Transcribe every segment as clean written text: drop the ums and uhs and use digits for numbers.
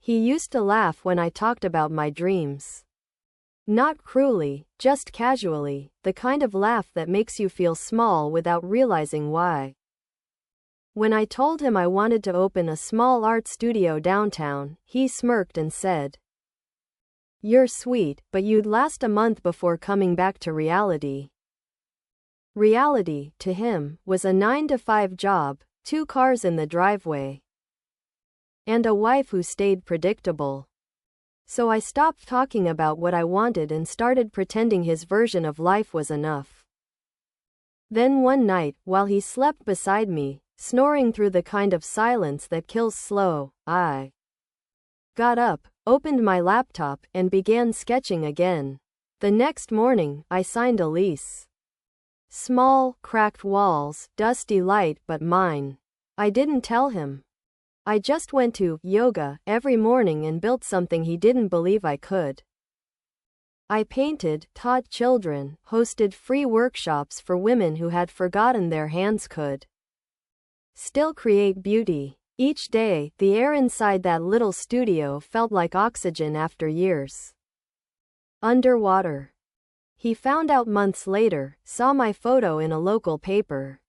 He used to laugh when I talked about my dreams. Not cruelly, just casually, the kind of laugh that makes you feel small without realizing why. When I told him I wanted to open a small art studio downtown, he smirked and said, "You're sweet, but you'd last a month before coming back to reality." Reality, to him, was a 9-to-5 job, 2 cars in the driveway, and a wife who stayed predictable. So I stopped talking about what I wanted and started pretending his version of life was enough. Then one night, while he slept beside me, snoring through the kind of silence that kills slow, I got up, opened my laptop, and began sketching again. The next morning, I signed a lease. Small, cracked walls, dusty light, but mine. I didn't tell him. I just went to yoga every morning and built something he didn't believe I could. I painted, taught children, hosted free workshops for women who had forgotten their hands could still create beauty. Each day, the air inside that little studio felt like oxygen after years underwater. He found out months later, saw my photo in a local paper,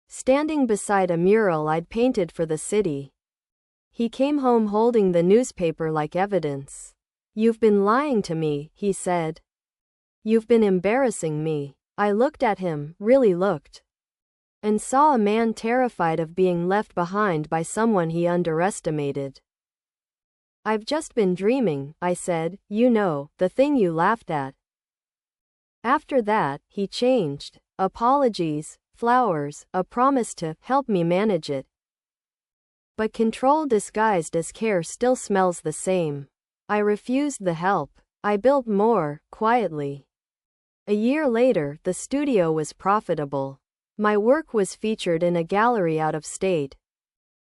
standing beside a mural I'd painted for the city. He came home holding the newspaper like evidence. "You've been lying to me," he said. "You've been embarrassing me." I looked at him, really looked, and saw a man terrified of being left behind by someone he underestimated. "I've just been dreaming," I said, "you know, the thing you laughed at." After that, he changed. Apologies, flowers, a promise to help me manage it. But control disguised as care still smells the same. I refused the help. I built more, quietly. A year later, the studio was profitable. My work was featured in a gallery out of state.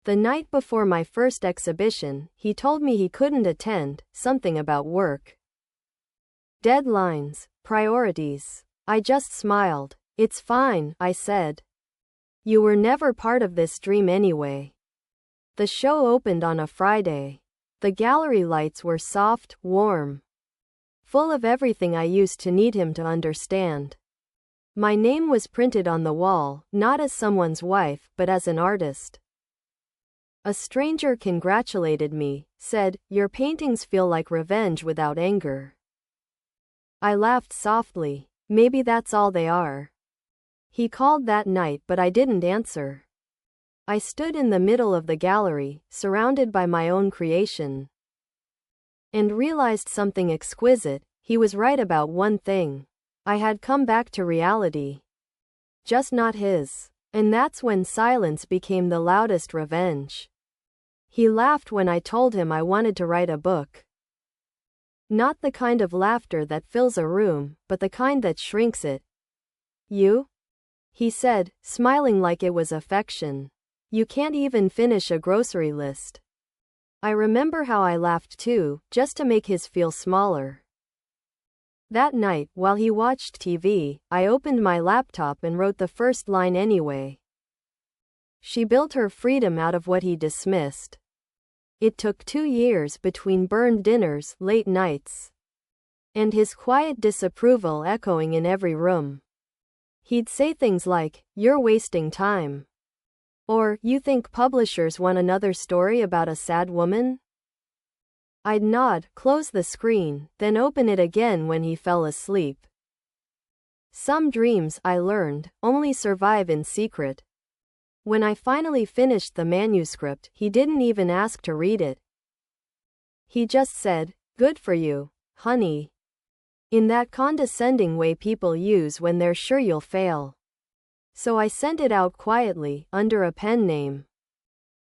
The night before my first exhibition, he told me he couldn't attend, something about work. Deadlines, priorities. I just smiled. "It's fine," I said. "You were never part of this dream anyway." The show opened on a Friday. The gallery lights were soft, warm, full of everything I used to need him to understand. My name was printed on the wall, not as someone's wife, but as an artist. A stranger congratulated me, said, "Your paintings feel like revenge without anger." I laughed softly. Maybe that's all they are. He called that night, but I didn't answer. I stood in the middle of the gallery, surrounded by my own creation, and realized something exquisite. He was right about one thing. I had come back to reality. Just not his. And that's when silence became the loudest revenge. He laughed when I told him I wanted to write a book. Not the kind of laughter that fills a room, but the kind that shrinks it. "You?" he said, smiling like it was affection. "You can't even finish a grocery list." I remember how I laughed too, just to make his feel smaller. That night, while he watched TV, I opened my laptop and wrote the first line anyway. She built her freedom out of what he dismissed. It took 2 years between burned dinners, late nights, and his quiet disapproval echoing in every room. He'd say things like, "You're wasting time," or, "You think publishers want another story about a sad woman?" I'd nod, close the screen, then open it again when he fell asleep. Some dreams, I learned, only survive in secret. When I finally finished the manuscript, he didn't even ask to read it. He just said, "Good for you, honey," in that condescending way people use when they're sure you'll fail. So I sent it out quietly, under a pen name.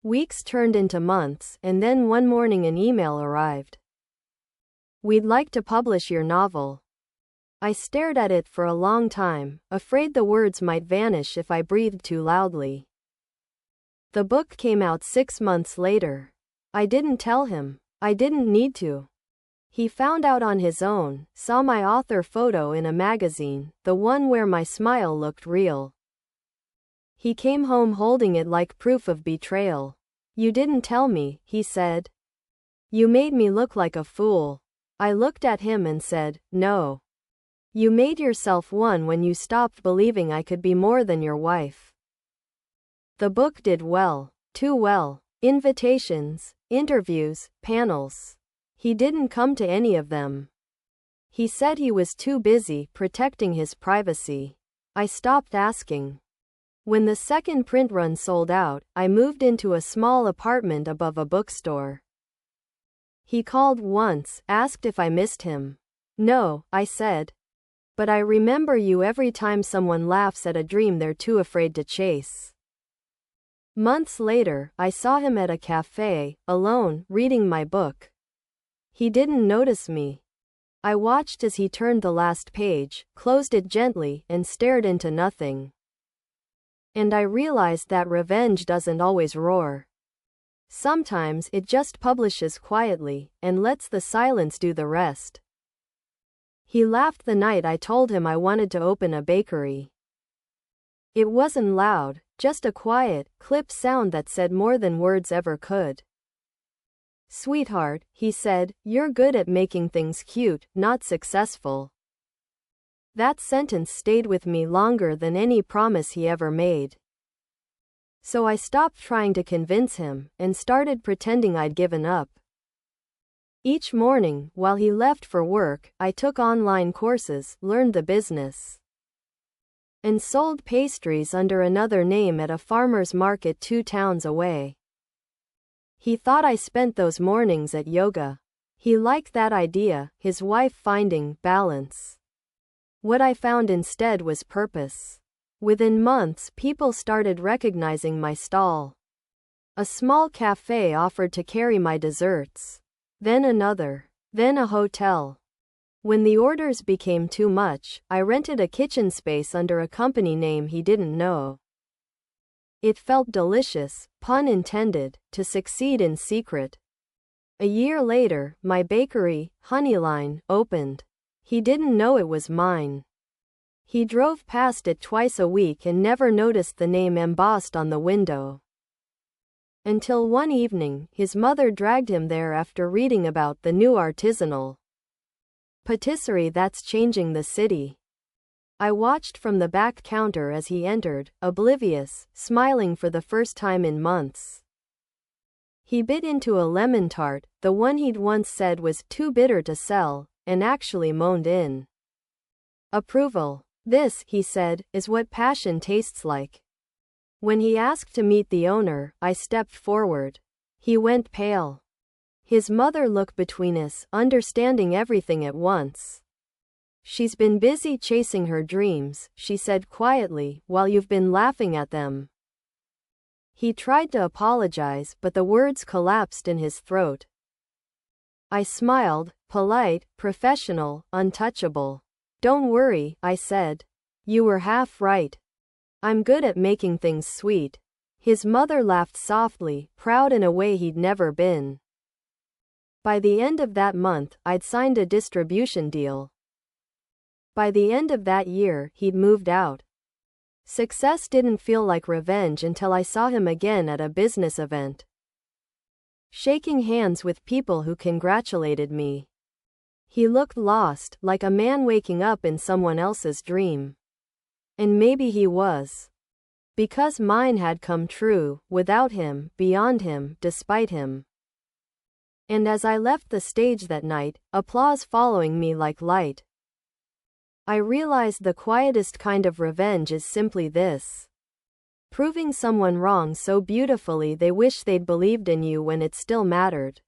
Weeks turned into months, and then one morning an email arrived. "We'd like to publish your novel." I stared at it for a long time, afraid the words might vanish if I breathed too loudly. The book came out 6 months later. I didn't tell him. I didn't need to. He found out on his own, saw my author photo in a magazine, the one where my smile looked real. He came home holding it like proof of betrayal. "You didn't tell me," he said. You made me look like a fool. I looked at him and said, no. You made yourself one when you stopped believing I could be more than your wife. The book did well. Too well. Invitations, interviews, panels. He didn't come to any of them. He said he was too busy protecting his privacy. I stopped asking. When the second print run sold out, I moved into a small apartment above a bookstore. He called once, asked if I missed him. No, I said. But I remember you every time someone laughs at a dream they're too afraid to chase. Months later, I saw him at a cafe, alone, reading my book. He didn't notice me. I watched as he turned the last page, closed it gently, and stared into nothing. And I realized that revenge doesn't always roar. Sometimes it just publishes quietly, and lets the silence do the rest. He laughed the night I told him I wanted to open a bakery. It wasn't loud, just a quiet, clipped sound that said more than words ever could. Sweetheart, he said, you're good at making things cute, not successful. That sentence stayed with me longer than any promise he ever made. So I stopped trying to convince him, and started pretending I'd given up. Each morning, while he left for work, I took online courses, learned the business, and sold pastries under another name at a farmer's market 2 towns away. He thought I spent those mornings at yoga. He liked that idea, his wife finding balance. What I found instead was purpose. Within months, people started recognizing my stall. A small cafe offered to carry my desserts. Then another. Then a hotel. When the orders became too much, I rented a kitchen space under a company name he didn't know. It felt delicious, pun intended, to succeed in secret. A year later, my bakery, Honeyline, opened. He didn't know it was mine. He drove past it twice a week and never noticed the name embossed on the window. Until one evening, his mother dragged him there after reading about the new artisanal patisserie that's changing the city. I watched from the back counter as he entered, oblivious, smiling for the first time in months. He bit into a lemon tart, the one he'd once said was too bitter to sell, and actually moaned in approval. This, he said, is what passion tastes like. When he asked to meet the owner, I stepped forward. He went pale. His mother looked between us, understanding everything at once. She's been busy chasing her dreams, she said quietly, while you've been laughing at them. He tried to apologize, but the words collapsed in his throat. I smiled, polite, professional, untouchable. Don't worry, I said. You were half right. I'm good at making things sweet. His mother laughed softly, proud in a way he'd never been. By the end of that month, I'd signed a distribution deal. By the end of that year, he'd moved out. Success didn't feel like revenge until I saw him again at a business event, shaking hands with people who congratulated me. He looked lost, like a man waking up in someone else's dream. And maybe he was. Because mine had come true, without him, beyond him, despite him. And as I left the stage that night, applause following me like light, I realized the quietest kind of revenge is simply this: proving someone wrong so beautifully they wish they'd believed in you when it still mattered.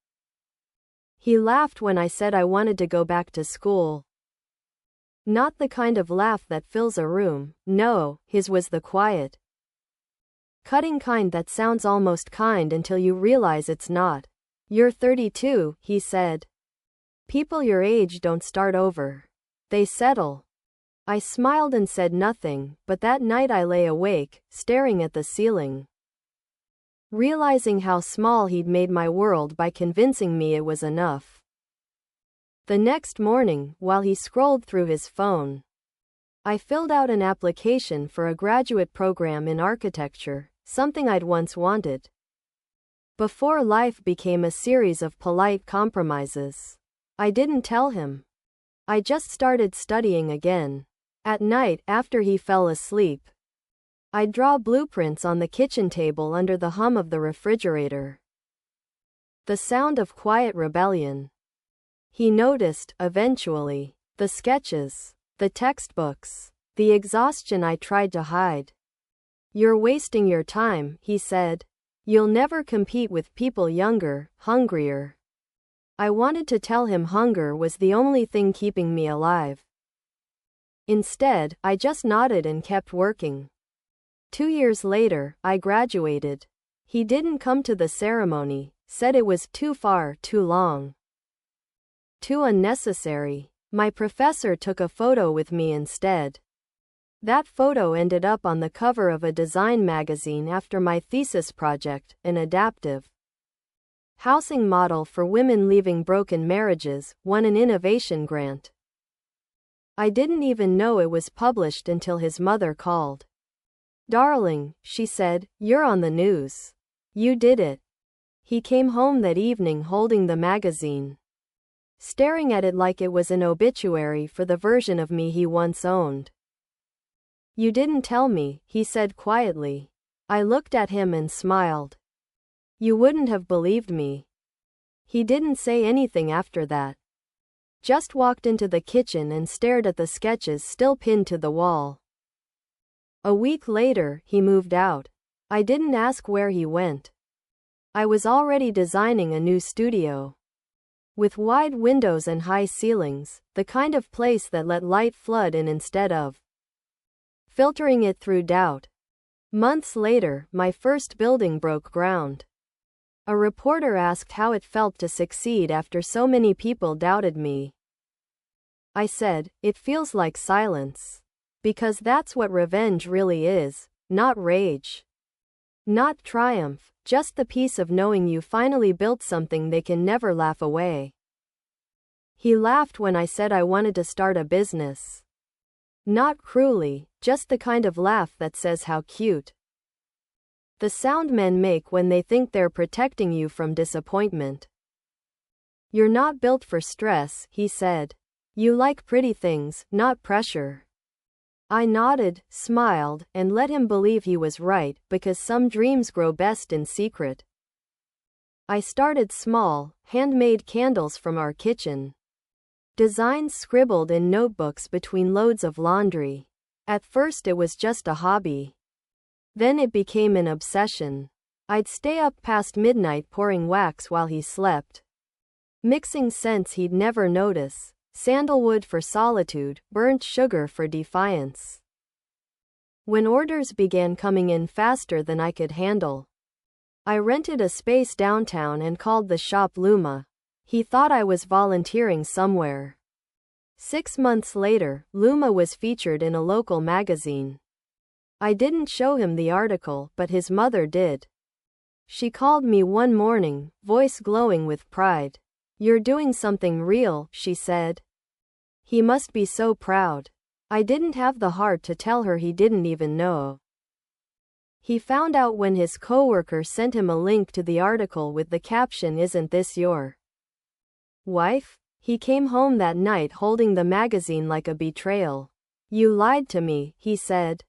He laughed when I said I wanted to go back to school. Not the kind of laugh that fills a room, no, his was the quiet, cutting kind that sounds almost kind until you realize it's not. You're 32, he said. People your age don't start over. They settle. I smiled and said nothing, but that night I lay awake, staring at the ceiling, realizing how small he'd made my world by convincing me it was enough. The next morning, while he scrolled through his phone, I filled out an application for a graduate program in architecture, something I'd once wanted. before life became a series of polite compromises. I didn't tell him. I just started studying again. At night, after he fell asleep, I'd draw blueprints on the kitchen table under the hum of the refrigerator. The sound of quiet rebellion. He noticed, eventually. The sketches, the textbooks, the exhaustion I tried to hide. "You're wasting your time," he said. "You'll never compete with people younger, hungrier." I wanted to tell him hunger was the only thing keeping me alive. Instead, I just nodded and kept working. 2 years later, I graduated. He didn't come to the ceremony, said it was too far, too long, too unnecessary. My professor took a photo with me instead. That photo ended up on the cover of a design magazine after my thesis project, an adaptive housing model for women leaving broken marriages, won an innovation grant. I didn't even know it was published until his mother called. "Darling," she said, "you're on the news. You did it." He came home that evening holding the magazine, staring at it like it was an obituary for the version of me he once owned. "You didn't tell me," he said quietly. I looked at him and smiled. "You wouldn't have believed me." He didn't say anything after that. Just walked into the kitchen and stared at the sketches still pinned to the wall. A week later, he moved out. I didn't ask where he went. I was already designing a new studio, with wide windows and high ceilings, the kind of place that let light flood in instead of filtering it through doubt. Months later, my first building broke ground. A reporter asked how it felt to succeed after so many people doubted me. I said, "It feels like silence. Because that's what revenge really is, not rage. Not triumph, just the peace of knowing you finally built something they can never laugh away." He laughed when I said I wanted to start a business. Not cruelly, just the kind of laugh that says how cute. The sound men make when they think they're protecting you from disappointment. "You're not built for stress," he said. "You like pretty things, not pressure." I nodded, smiled, and let him believe he was right, because some dreams grow best in secret. I started small, handmade candles from our kitchen. Designs scribbled in notebooks between loads of laundry. At first it was just a hobby. Then it became an obsession. I'd stay up past midnight pouring wax while he slept, mixing scents he'd never notice. Sandalwood for solitude, burnt sugar for defiance. When orders began coming in faster than I could handle, I rented a space downtown and called the shop Luma. He thought I was volunteering somewhere. 6 months later, Luma was featured in a local magazine. I didn't show him the article, but his mother did. She called me one morning, voice glowing with pride. "You're doing something real," she said. He must be so proud. I didn't have the heart to tell her he didn't even know. He found out when his coworker sent him a link to the article with the caption, "Isn't this your wife?" He came home that night holding the magazine like a betrayal. "You lied to me," he said.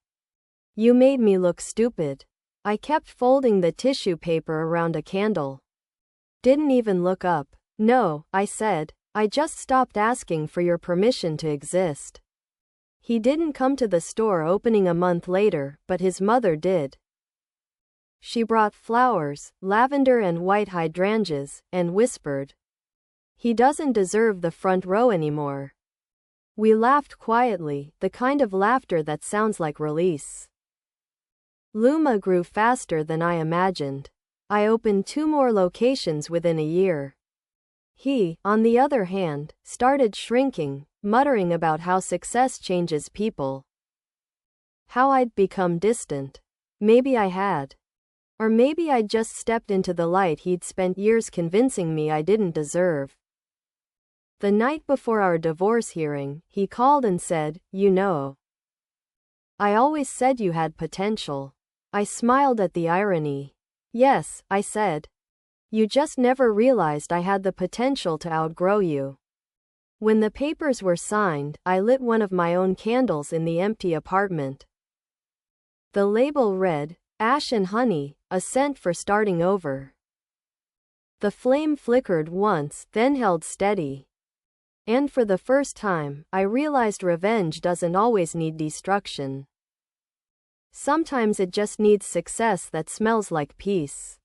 "You made me look stupid." I kept folding the tissue paper around a candle. Didn't even look up. "No," I said. "I just stopped asking for your permission to exist." He didn't come to the store opening a month later, but his mother did. She brought flowers, lavender and white hydrangeas, and whispered, "He doesn't deserve the front row anymore." We laughed quietly, the kind of laughter that sounds like release. Luma grew faster than I imagined. I opened 2 more locations within a year. He, on the other hand, started shrinking, muttering about how success changes people. How I'd become distant. Maybe I had. Or maybe I'd just stepped into the light he'd spent years convincing me I didn't deserve. The night before our divorce hearing, he called and said, "You know, I always said you had potential." I smiled at the irony. "Yes," I said. You just never realized I had the potential to outgrow you. When the papers were signed, I lit one of my own candles in the empty apartment. The label read, "Ash and Honey, a scent for starting over." The flame flickered once, then held steady. And for the first time, I realized revenge doesn't always need destruction. Sometimes it just needs success that smells like peace.